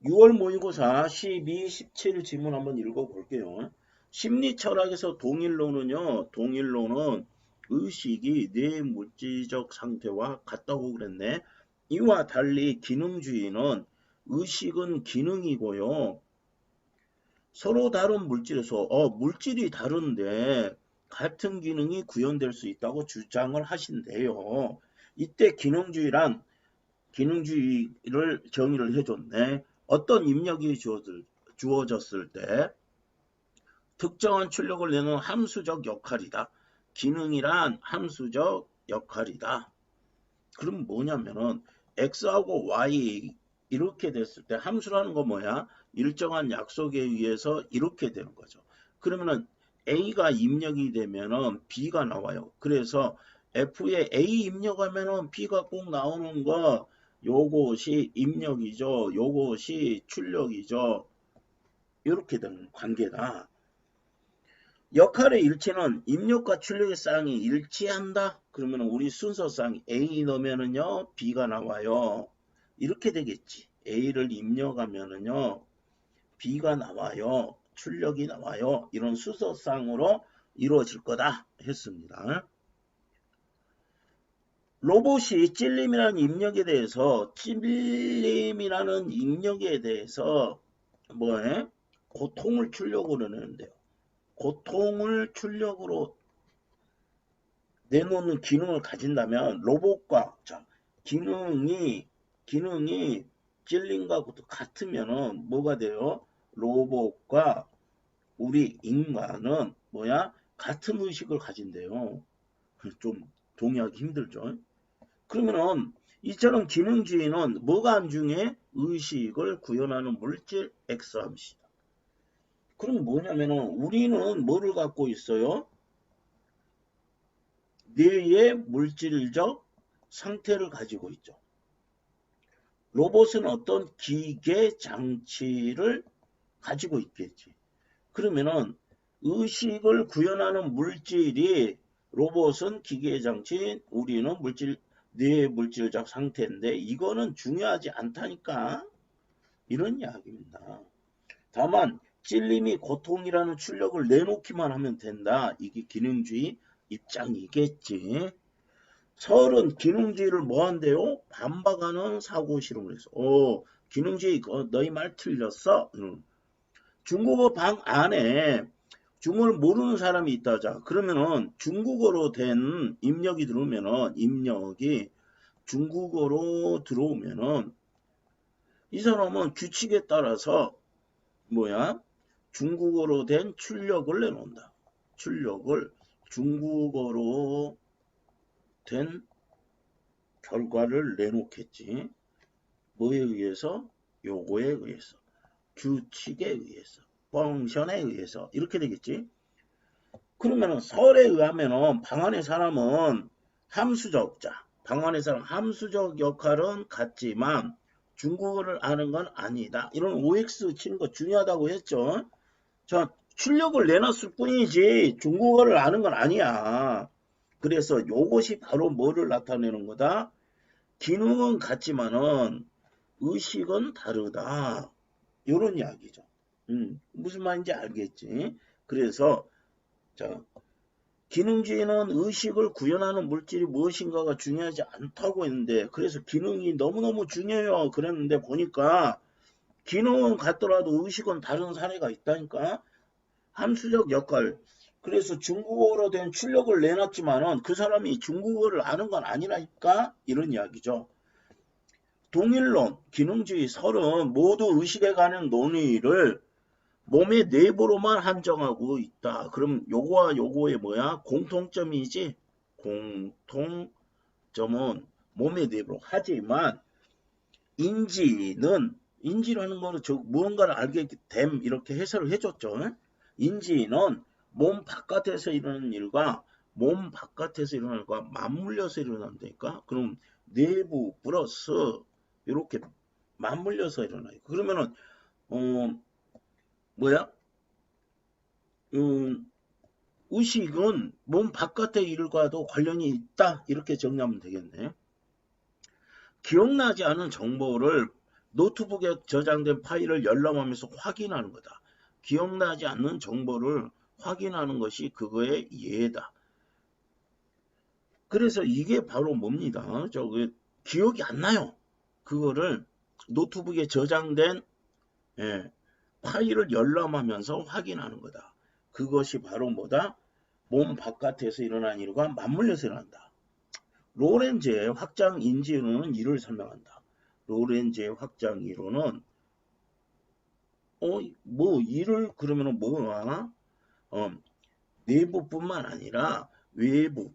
6월 모의고사 12, 17 지문 한번 읽어볼게요. 심리철학에서 동일론은 의식이 뇌 물질적 상태와 같다고 그랬네. 이와 달리 기능주의는 의식은 기능이고요. 서로 다른 물질에서 물질이 다른데 같은 기능이 구현될 수 있다고 주장을 하신대요. 이때 기능주의를 정의를 해줬네. 어떤 입력이 주어졌을 때 특정한 출력을 내는 함수적 역할이다. 기능이란 함수적 역할이다. 그럼 뭐냐면은 x하고 y 이렇게 됐을 때 함수라는 거 뭐야? 일정한 약속에 의해서 이렇게 되는 거죠. 그러면은 a가 입력이 되면은 b가 나와요. 그래서 f에 a 입력하면은 b가 꼭 나오는 거, 요것이 입력이죠. 요것이 출력이죠. 이렇게 되는 관계다. 역할의 일치는 입력과 출력의 쌍이 일치한다. 그러면 우리 순서상 A 넣으면은요 B가 나와요. 이렇게 되겠지. A를 입력하면은요 B가 나와요. 출력이 나와요. 이런 순서상으로 이루어질 거다 했습니다. 로봇이 찔림이라는 입력에 대해서 뭐해? 고통을 출력으로 내는데요. 고통을 출력으로 내놓는 기능을 가진다면 로봇과 기능이 찔림과 같으면은 뭐가 돼요? 로봇과 우리 인간은 뭐야? 같은 의식을 가진대요. 좀 동의하기 힘들죠. 그러면은 이처럼 기능주의는 뭐가 안 중요해? 의식을 구현하는 물질 X함수다. 그럼 뭐냐면은 우리는 뭐를 갖고 있어요? 뇌의 물질적 상태를 가지고 있죠. 로봇은 어떤 기계 장치를 가지고 있겠지. 그러면은 의식을 구현하는 물질이 로봇은 기계 장치, 우리는 뇌의 물질적 상태인데 이거는 중요하지 않다니까. 이런 이야기입니다. 다만 찔림이 고통이라는 출력을 내놓기만 하면 된다. 이게 기능주의 입장이겠지. 서울은 기능주의를 뭐 한대요? 반박하는 사고 실험을 해서. 기능주의 너희 말 틀렸어. 중국어 방 안에 중국어를 모르는 사람이 있다자. 그러면은 중국어로 된 입력이 중국어로 들어오면은 이 사람은 규칙에 따라서 뭐야? 중국어로 된 출력을 내놓는다. 출력을 중국어로 된 결과를 내놓겠지. 뭐에 의해서? 요거에 의해서. 규칙에 의해서. 펑션에 의해서. 이렇게 되겠지. 그러면은 설에 의하면은 방안의 사람은 방안의 사람 함수적 역할은 같지만 중국어를 아는 건 아니다. 이런 OX 치는 거 중요하다고 했죠. 자, 출력을 내놨을 뿐이지 중국어를 아는 건 아니야. 그래서 요것이 바로 뭐를 나타내는 거다? 기능은 같지만은 의식은 다르다. 이런 이야기죠. 무슨 말인지 알겠지? 그래서 자, 기능주의는 의식을 구현하는 물질이 무엇인가가 중요하지 않다고 했는데 그래서 기능이 너무너무 중요해요. 그랬는데 보니까 기능은 같더라도 의식은 다른 사례가 있다니까. 함수적 역할. 그래서 중국어로 된 출력을 내놨지만은 그 사람이 중국어를 아는 건 아니라니까. 이런 이야기죠. 동일론, 기능주의, 설은 모두 의식에 관한 논의를 몸의 내부로만 한정하고 있다. 그럼 요거와 요거의 뭐야? 공통점이지? 공통점은 몸의 내부로. 하지만 인지라는 거는 무언가를 알게 됨 이렇게 해설을 해줬죠. 인지는 몸 바깥에서 일어나는 일과 맞물려서 일어난다니까. 그럼 내부 플러스 이렇게 맞물려서 일어나요. 그러면은 뭐야? 의식은 몸 바깥의 일과도 관련이 있다. 이렇게 정리하면 되겠네. 기억나지 않은 정보를 노트북에 저장된 파일을 열람하면서 확인하는 거다. 기억나지 않는 정보를 확인하는 것이 그거의 예다. 그래서 이게 바로 뭡니다. 기억이 안 나요. 그거를 노트북에 저장된 파일을 열람하면서 확인하는 거다. 그것이 바로 뭐다? 몸 바깥에서 일어난 일과 맞물려서 일어난다. 로렌즈의 확장 인지 이론은 이를 설명한다. 로렌즈의 확장 이론은 이를 그러면은 뭐야? 내부뿐만 아니라 외부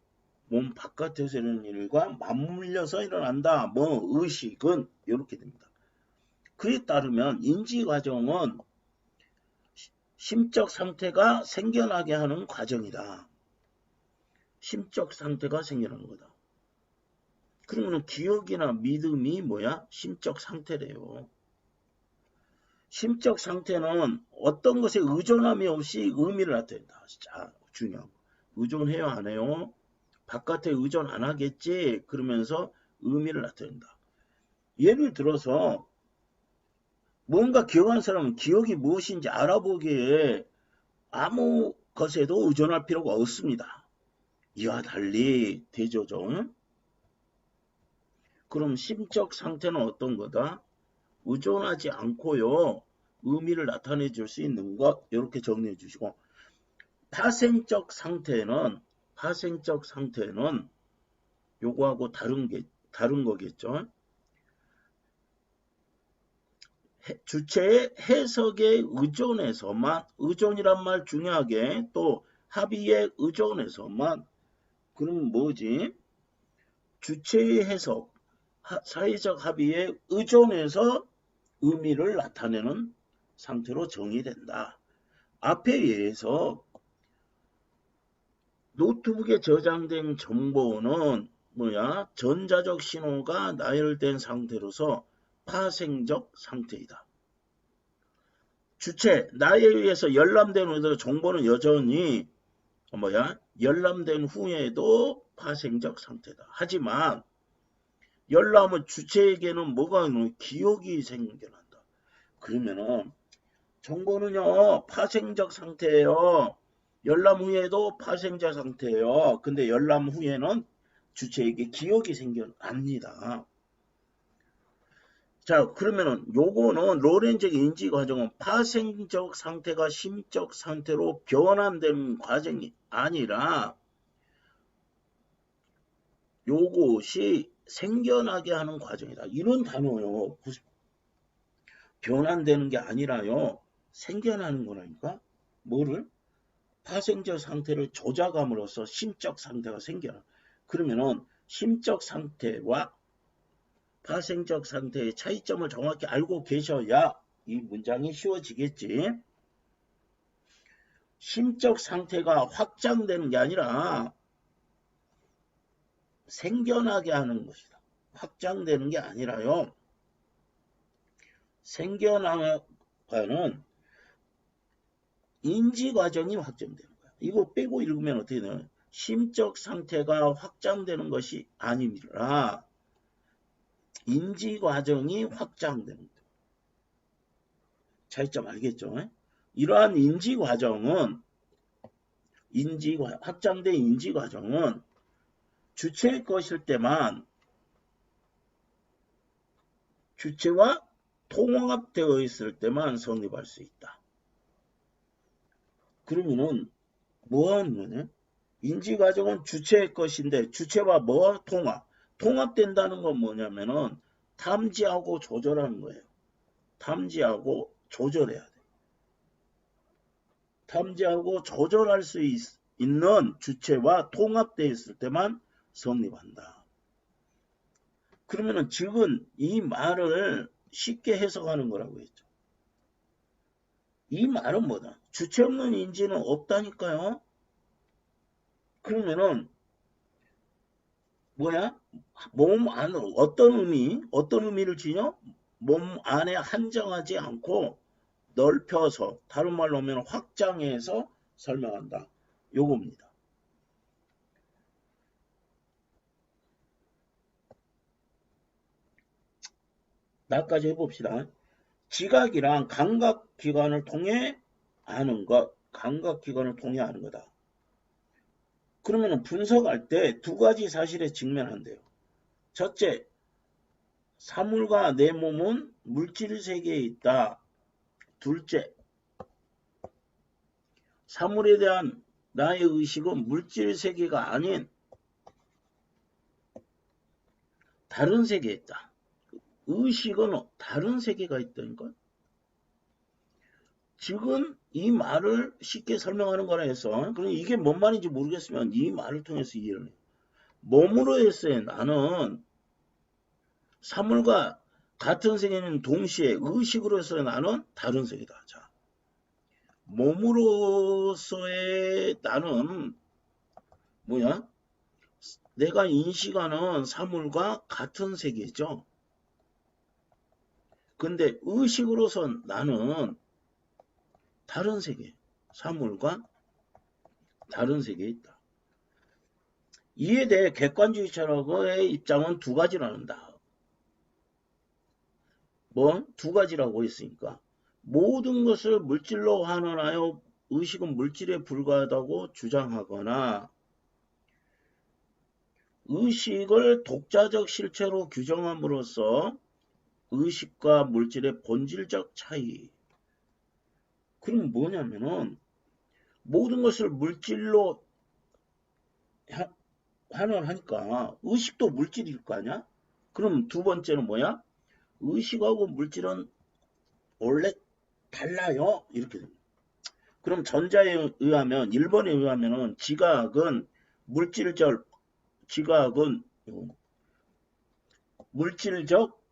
몸 바깥에서 일어나는 일과 맞물려서 일어난다. 의식은 이렇게 됩니다. 그에 따르면 인지 과정은 심적 상태가 생겨나게 하는 과정이다. 심적 상태가 생겨나는 거다. 그러면 기억이나 믿음이 뭐야? 심적 상태래요. 심적 상태는 어떤 것에 의존함이 없이 의미를 나타낸다. 자, 중요한 거. 의존해요, 안 해요? 바깥에 의존 안 하겠지? 그러면서 의미를 나타낸다. 예를 들어서 뭔가 기억하는 사람은 기억이 무엇인지 알아보기에 아무 것에도 의존할 필요가 없습니다. 이와 달리 대조정. 그럼 심적 상태는 어떤 거다? 의존하지 않고요. 의미를 나타내 줄 수 있는 것 이렇게 정리해 주시고 파생적 상태는 요거하고 다른 거겠죠. 주체의 해석에 의존해서만 의존이란 말 중요하게 또 합의에 의존해서만 그럼 뭐지? 주체의 해석 사회적 합의에 의존해서 의미를 나타내는 상태로 정의된다. 앞에 의해서 노트북에 저장된 정보는 전자적 신호가 나열된 상태로서 파생적 상태이다. 주체, 나에 의해서 열람된 후에도 정보는 여전히 열람된 후에도 파생적 상태다. 하지만 열람은 주체에게는 뭐가 있는 기억이 생겨난다. 그러면은 정보는요 파생적 상태예요. 열람 후에도 파생적 상태예요. 근데 열람 후에는 주체에게 기억이 생겨납니다. 자, 그러면은 요거는 로렌즈의 인지 과정은 파생적 상태가 심적 상태로 변환되는 과정이 아니라 요것이 생겨나게 하는 과정이다. 이런 단어요. 변환되는 게 아니라요. 생겨나는 거라니까. 뭐를? 파생적 상태를 조작함으로써 심적 상태가 생겨나. 그러면은 심적 상태와 파생적 상태의 차이점을 정확히 알고 계셔야 이 문장이 쉬워지겠지. 심적 상태가 확장되는 게 아니라 생겨나게 하는 것이다. 확장되는 게 아니라요. 생겨나가는 인지 과정이 확정되는 거야. 이거 빼고 읽으면 어떻게 되나요? 심적 상태가 확장되는 것이 아니라 인지 과정이 확장되는 거예요. 차이점 알겠죠? 이러한 인지 과정은 확장된 인지 과정은 주체의 것일 때만 주체와 통합되어 있을 때만 성립할 수 있다. 그러면은 뭐 하는 거냐? 인지 과정은 주체의 것인데 주체와 통합된다는 건 뭐냐면은 탐지하고 조절하는 거예요. 탐지하고 조절해야 돼. 탐지하고 조절할 수 있는 주체와 통합되어 있을 때만 성립한다. 그러면은 지금 이 말을 쉽게 해석하는 거라고 했죠. 이 말은 뭐다? 주체 없는 인지는 없다니까요. 그러면은 몸 안으로 어떤 의미를 지녀? 몸 안에 한정하지 않고 넓혀서 다른 말로 하면 확장해서 설명한다. 요겁니다. 나까지 해봅시다. 지각이랑 감각기관을 통해 아는 것, 감각기관을 통해 아는 거다. 그러면 분석할 때 두 가지 사실에 직면한대요. 첫째, 사물과 내 몸은 물질 세계에 있다. 둘째, 사물에 대한 나의 의식은 물질 세계가 아닌 다른 세계에 있다. 의식은 다른 세계가 있다니까. 즉은 이 말을 쉽게 설명하는 거라 해서, 그럼 이게 뭔 말인지 모르겠으면 이 말을 통해서 이해를 해요. 몸으로서의 나는 사물과 같은 세계는 동시에 의식으로서의 나는 다른 세계다. 자, 몸으로서의 나는 뭐야? 내가 인식하는 사물과 같은 세계죠. 근데 의식으로서 나는 다른 세계, 사물과 다른 세계에 있다. 이에 대해 객관주의 철학의 입장은 두 가지라는다. 뭐? 두 가지라고 했으니까. 모든 것을 물질로 환원하여 의식은 물질에 불과하다고 주장하거나 의식을 독자적 실체로 규정함으로써 의식과 물질의 본질적 차이. 그럼 뭐냐면은 모든 것을 물질로 환원하니까 의식도 물질일 거 아니야? 그럼 두 번째는 뭐야? 의식하고 물질은 원래 달라요. 이렇게 됩니다. 그럼 전자에 의하면 1번에 의하면은 지각은 물질적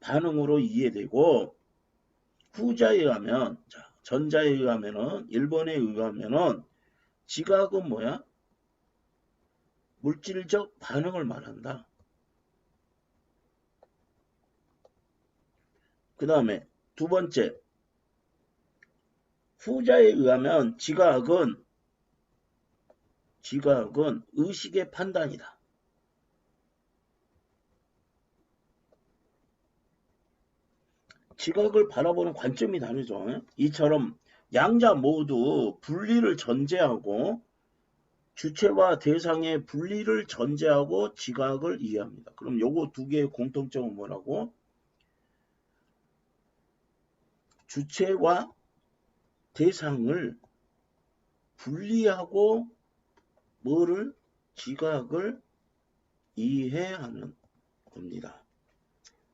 반응으로 이해되고 후자에 의하면 전자에 의하면은 1번에 의하면은 지각은 뭐야? 물질적 반응을 말한다. 그 다음에 두 번째, 후자에 의하면 지각은 의식의 판단이다. 지각을 바라보는 관점이 다르죠. 이처럼 양자 모두 분리를 전제하고 주체와 대상의 분리를 전제하고 지각을 이해합니다. 그럼 요거 두 개의 공통점은 뭐라고? 주체와 대상을 분리하고 뭐를? 지각을 이해하는 겁니다.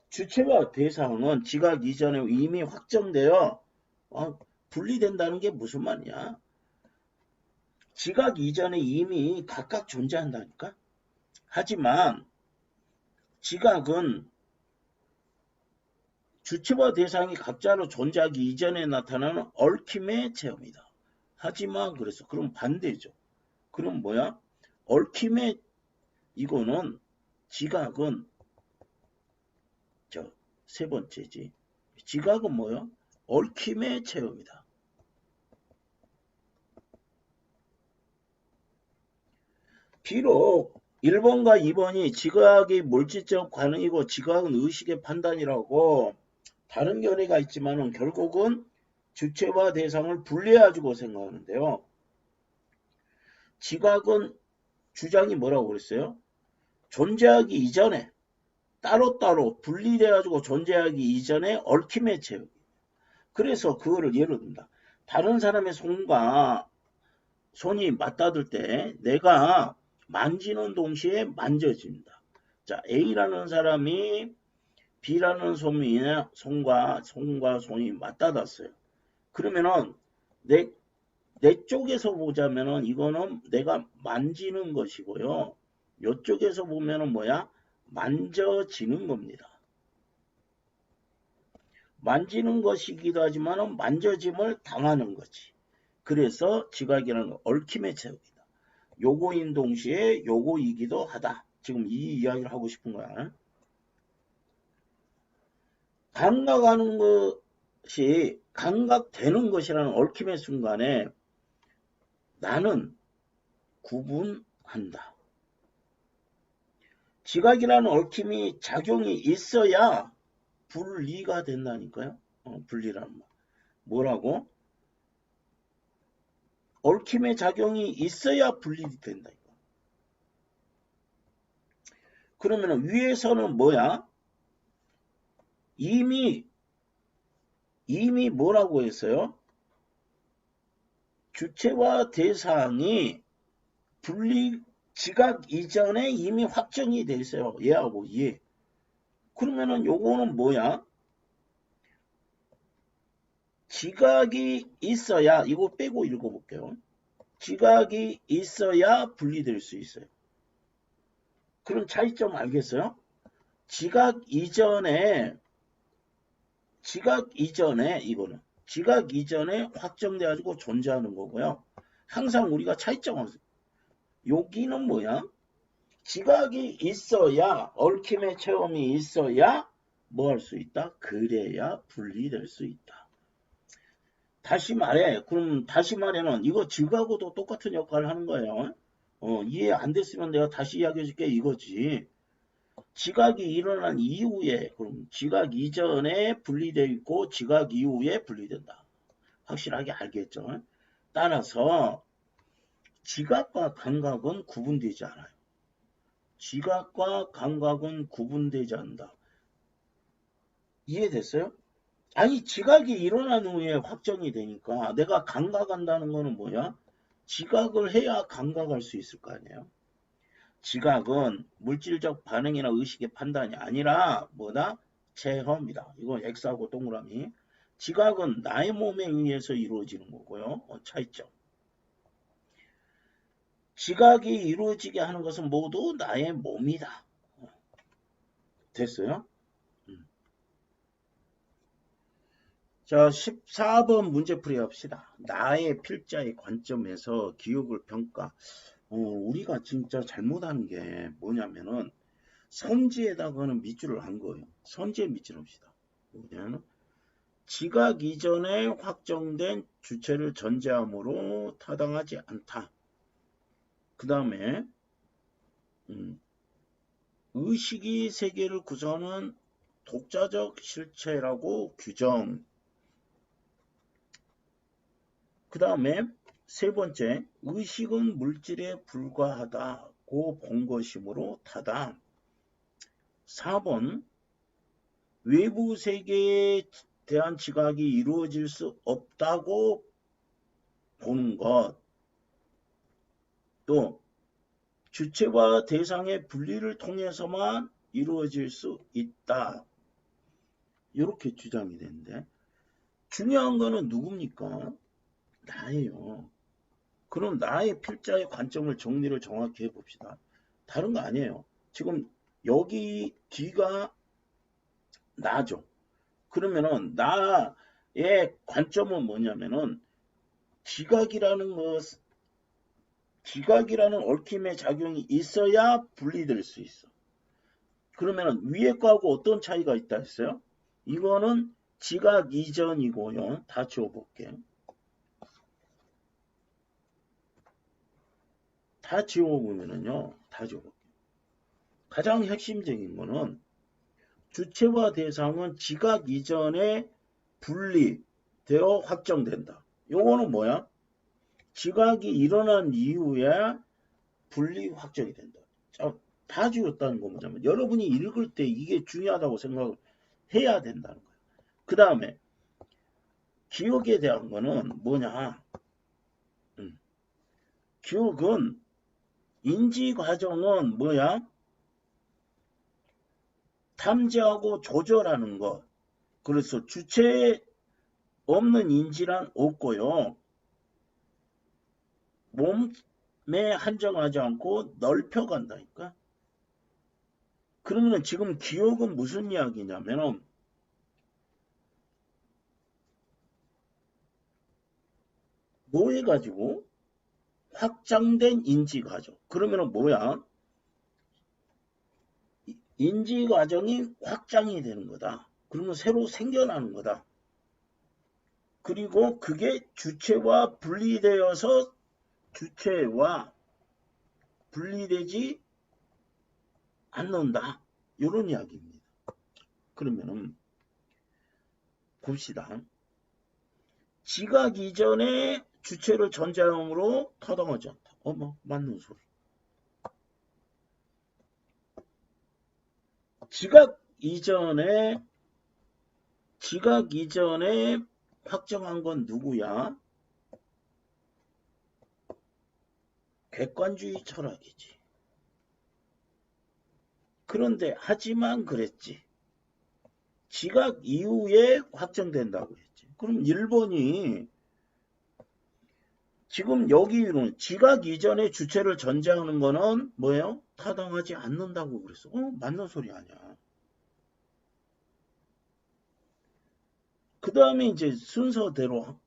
주체와 대상은 지각 이전에 이미 확정되어 분리된다는 게 무슨 말이야? 지각 이전에 이미 각각 존재한다니까? 하지만 지각은 주체와 대상이 각자로 존재하기 이전에 나타나는 얽힘의 체험이다. 하지만 그래서 그럼 반대죠. 그럼 뭐야? 얽힘의 이거는 지각은 세 번째지. 지각은 뭐야? 얽힘의 체험이다. 비록 1번과 2번이 지각이 물질적 반응이고 지각은 의식의 판단이라고 다른 견해가 있지만 결국은 주체와 대상을 분리해가지고 생각하는데요. 지각은 주장이 뭐라고 그랬어요? 존재하기 이전에 따로따로 분리돼가지고 존재하기 이전에 얽힘의 체험. 그래서 그거를 예를 든다. 다른 사람의 손이 맞닿을 때 내가 만지는 동시에 만져집니다. 자, A라는 사람이 B라는 손과 손이 맞닿았어요. 그러면은 내 쪽에서 보자면은 이거는 내가 만지는 것이고요. 이쪽에서 보면은 뭐야? 만져지는 겁니다. 만지는 것이기도 하지만 만져짐을 당하는 거지. 그래서 지각이라는 건 얽힘의 체험이다. 요거인 동시에 요거이기도 하다. 지금 이 이야기를 하고 싶은 거야. 감각하는 것이 감각되는 것이라는 얽힘의 순간에 나는 구분한다. 지각이라는 얽힘이 작용이 있어야 분리가 된다니까요. 분리라는 말. 뭐라고? 얽힘의 작용이 있어야 분리가 된다. 그러면 위에서는 뭐야? 이미 뭐라고 했어요? 주체와 대상이 분리 지각 이전에 이미 확정이 돼 있어요. 얘하고 얘. 그러면은 요거는 뭐야? 지각이 있어야, 이거 빼고 읽어볼게요. 지각이 있어야 분리될 수 있어요. 그럼 차이점 알겠어요? 지각 이전에 이거는 지각 이전에 확정돼 가지고 존재하는 거고요. 항상 우리가 차이점을, 여기는 뭐야? 지각이 있어야, 얽힘의 체험이 있어야 뭐 할 수 있다? 그래야 분리될 수 있다. 다시 말해는 이거 지각하고도 똑같은 역할을 하는 거예요. 이해 안 됐으면 내가 다시 이야기해 줄게 이거지. 지각이 일어난 이후에, 그럼 지각 이전에 분리되어 있고 지각 이후에 분리된다. 확실하게 알겠죠? 따라서 지각과 감각은 구분되지 않아요. 지각과 감각은 구분되지 않는다. 이해됐어요? 아니, 지각이 일어난 후에 확정이 되니까 내가 감각한다는 거는 뭐야? 지각을 해야 감각할 수 있을 거 아니에요? 지각은 물질적 반응이나 의식의 판단이 아니라 뭐다? 체험이다. 이거 X하고 동그라미. 지각은 나의 몸에 의해서 이루어지는 거고요. 차이점. 지각이 이루어지게 하는 것은 모두 나의 몸이다. 됐어요? 자, 14번 문제풀이 합시다. 나의 필자의 관점에서 기억을 평가. 우리가 진짜 잘못하는 게 뭐냐면은 선지에다가는 밑줄을 한 거예요. 선지에 밑줄 합시다. 뭐냐면 지각 이전에 확정된 주체를 전제함으로 타당하지 않다. 그 다음에 의식이 세계를 구성하는 독자적 실체라고 규정. 그 다음에 세 번째, 의식은 물질에 불과하다고 본 것이므로 타당. 4번, 외부 세계에 대한 지각이 이루어질 수 없다고 보는 것. 또 주체와 대상의 분리를 통해서만 이루어질 수 있다. 이렇게 주장이 되는데 중요한 거는 누굽니까? 나예요. 그럼 나의 필자의 관점을 정리를 정확히 해봅시다. 다른 거 아니에요. 지금 여기 뒤가 나죠. 그러면은 나의 관점은 뭐냐면은 지각이라는 얽힘의 작용이 있어야 분리될 수 있어. 그러면은 위에 거하고 어떤 차이가 있다 했어요? 이거는 지각 이전이고요. 다 지워볼게요. 다 지워보면은요. 다 지워볼게요. 가장 핵심적인 거는 주체와 대상은 지각 이전에 분리되어 확정된다. 요거는 뭐야? 지각이 일어난 이후에 분리 확정이 된다. 자, 다 지웠다는 거 뭐냐면 여러분이 읽을 때 이게 중요하다고 생각을 해야 된다는 거예요. 그 다음에 기억에 대한 거는 뭐냐? 기억은 인지 과정은 뭐야? 탐지하고 조절하는 것. 그래서 주체에 없는 인지란 없고요. 몸에 한정하지 않고 넓혀간다니까. 그러면 지금 기억은 무슨 이야기냐면은 뭐 해가지고 확장된 인지 과정. 그러면은 뭐야? 인지 과정이 확장이 되는 거다. 그러면 새로 생겨나는 거다. 그리고 그게 주체와 분리되어서 주체와 분리되지 않는다. 이런 이야기입니다. 그러면은 봅시다. 지각 이전에 주체를 전제함으로 타당하지 않다. 어머, 맞는 소리. 지각 이전에 확정한 건 누구야? 객관주의 철학이지. 그런데 하지만 그랬지. 지각 이후에 확정된다고 했지. 그럼 1번이 지금 여기는 지각 이전에 주체를 전제하는 거는 뭐예요? 타당하지 않는다고 그랬어. 맞는 소리 아니야. 그 다음에 이제 순서대로,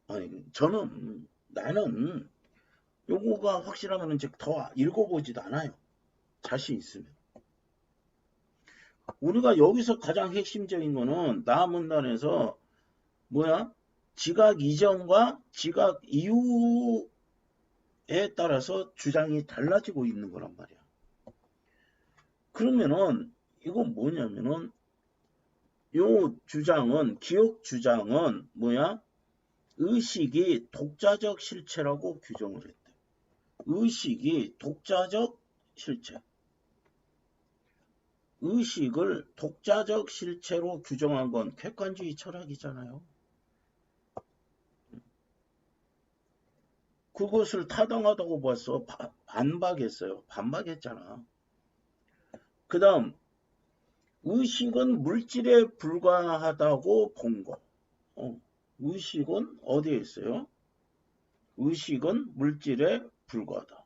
나는 요거가 확실하면 이제 더 읽어보지도 않아요. 자신 있으면. 우리가 여기서 가장 핵심적인 거는 나문단에서 뭐야? 지각 이전과 지각 이후에 따라서 주장이 달라지고 있는 거란 말이야. 그러면은 이건 뭐냐면은 요 주장은 기억 주장은 뭐야? 의식이 독자적 실체라고 규정을 했대. 의식이 독자적 실체. 의식을 독자적 실체로 규정한 건 객관주의 철학이잖아요. 그것을 타당하다고 봐서 반박했어요. 반박했잖아. 그 다음 의식은 물질에 불과하다고 본 거. 의식은 어디에 있어요? 의식은 물질에 불과하다.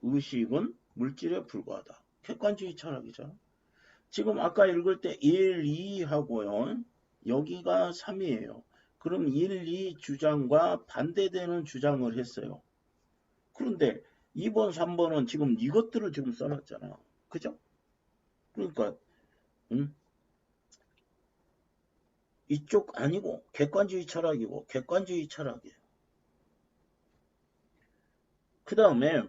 의식은 물질에 불과하다. 객관주의 철학이잖아. 지금 아까 읽을 때 1, 2 하고요. 여기가 3이에요. 그럼 1, 2 주장과 반대되는 주장을 했어요. 그런데 2번, 3번은 지금 이것들을 지금 써놨잖아. 그죠? 그러니까 이쪽 아니고 객관주의 철학이고 객관주의 철학이에요. 그 다음에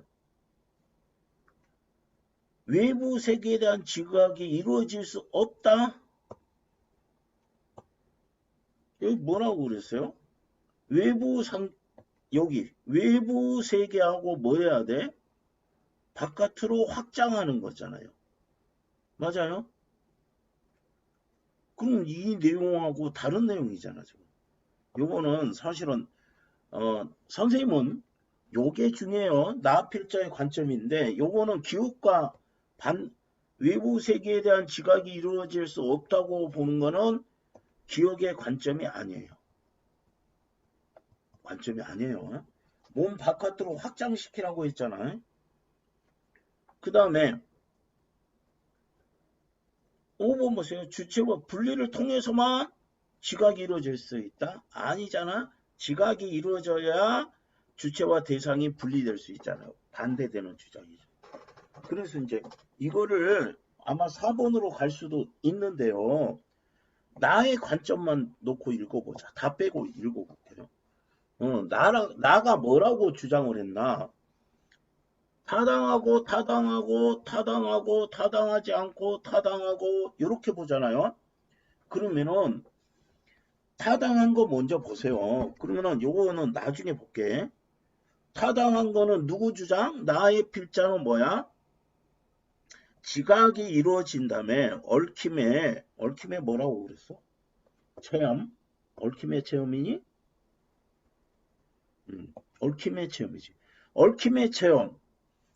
외부 세계에 대한 지각이 이루어질 수 없다. 여기 뭐라고 그랬어요? 여기 외부 세계하고 뭐 해야 돼? 바깥으로 확장하는 거잖아요. 맞아요? 그럼 이 내용하고 다른 내용이잖아, 지금. 요거는 사실은 선생님은 요게 중요해요. 나필자의 관점인데 요거는 기억과 외부 세계에 대한 지각이 이루어질 수 없다고 보는 거는 기억의 관점이 아니에요. 관점이 아니에요. 몸 바깥으로 확장시키라고 했잖아요. 그 다음에 5번 보세요. 주체와 분리를 통해서만 지각이 이루어질 수 있다? 아니잖아. 지각이 이루어져야 주체와 대상이 분리될 수 있잖아요. 반대되는 주장이죠. 그래서 이제 이거를 아마 4번으로 갈 수도 있는데요. 나의 관점만 놓고 읽어보자. 다 빼고 읽어볼게요. 나가 뭐라고 주장을 했나? 타당하고 타당하고 타당하고 타당하지 않고 타당하고 이렇게 보잖아요. 그러면은 타당한 거 먼저 보세요. 그러면은 요거는 나중에 볼게. 타당한 거는 누구 주장? 나의 필자는 뭐야? 지각이 이루어진다며 얽힘에 뭐라고 그랬어? 체험? 얽힘의 체험이니? 얽힘의 체험이지. 얽힘의 체험.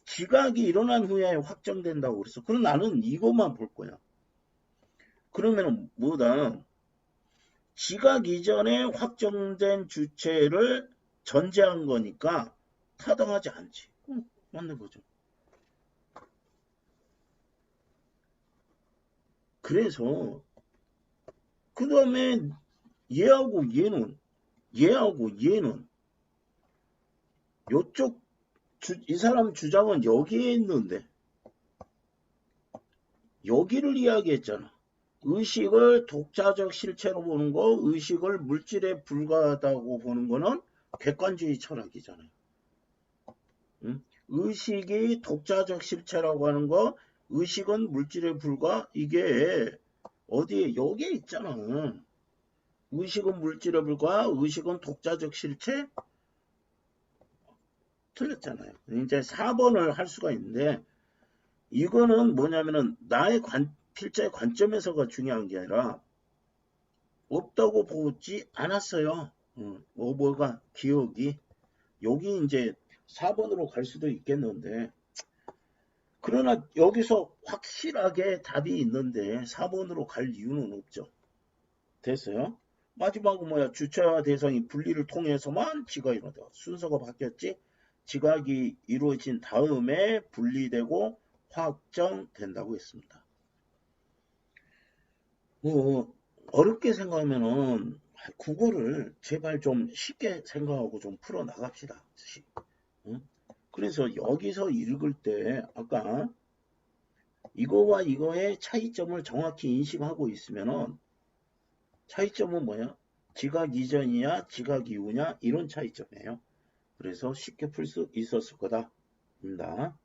지각이 일어난 후에 확정된다고 그랬어. 그럼 나는 이것만 볼 거야. 그러면은 뭐다? 지각 이전에 확정된 주체를 전제한 거니까 타당하지 않지. 맞는 거죠. 그래서 그 다음에 얘하고 얘는 요쪽 이 사람 주장은 여기에 있는데 여기를 이야기했잖아. 의식을 독자적 실체로 보는 거, 의식을 물질에 불과하다고 보는 거는 객관주의 철학이잖아요. 응? 의식이 독자적 실체라고 하는 거, 의식은 물질에 불과, 이게 어디에 여기에 있잖아. 의식은 물질의 불과 의식은 독자적 실체? 틀렸잖아요. 이제 4번을 할 수가 있는데 이거는 뭐냐면은 나의 필자의 관점에서가 중요한 게 아니라 없다고 보지 않았어요. 뭐가 기억이 여기 이제 4번으로 갈 수도 있겠는데 그러나 여기서 확실하게 답이 있는데 4번으로 갈 이유는 없죠. 됐어요? 마지막은 뭐야? 주체와 대상이 분리를 통해서만 지각이 일어난다. 순서가 바뀌었지? 지각이 이루어진 다음에 분리되고 확정된다고 했습니다. 어렵게 생각하면은 국어를 제발 좀 쉽게 생각하고 좀 풀어 나갑시다. 그래서 여기서 읽을 때 아까 이거와 이거의 차이점을 정확히 인식하고 있으면은 차이점은 뭐야? 지각 이전이냐 지각 이후냐 이런 차이점이에요. 그래서 쉽게 풀 수 있었을 거다. 입니다.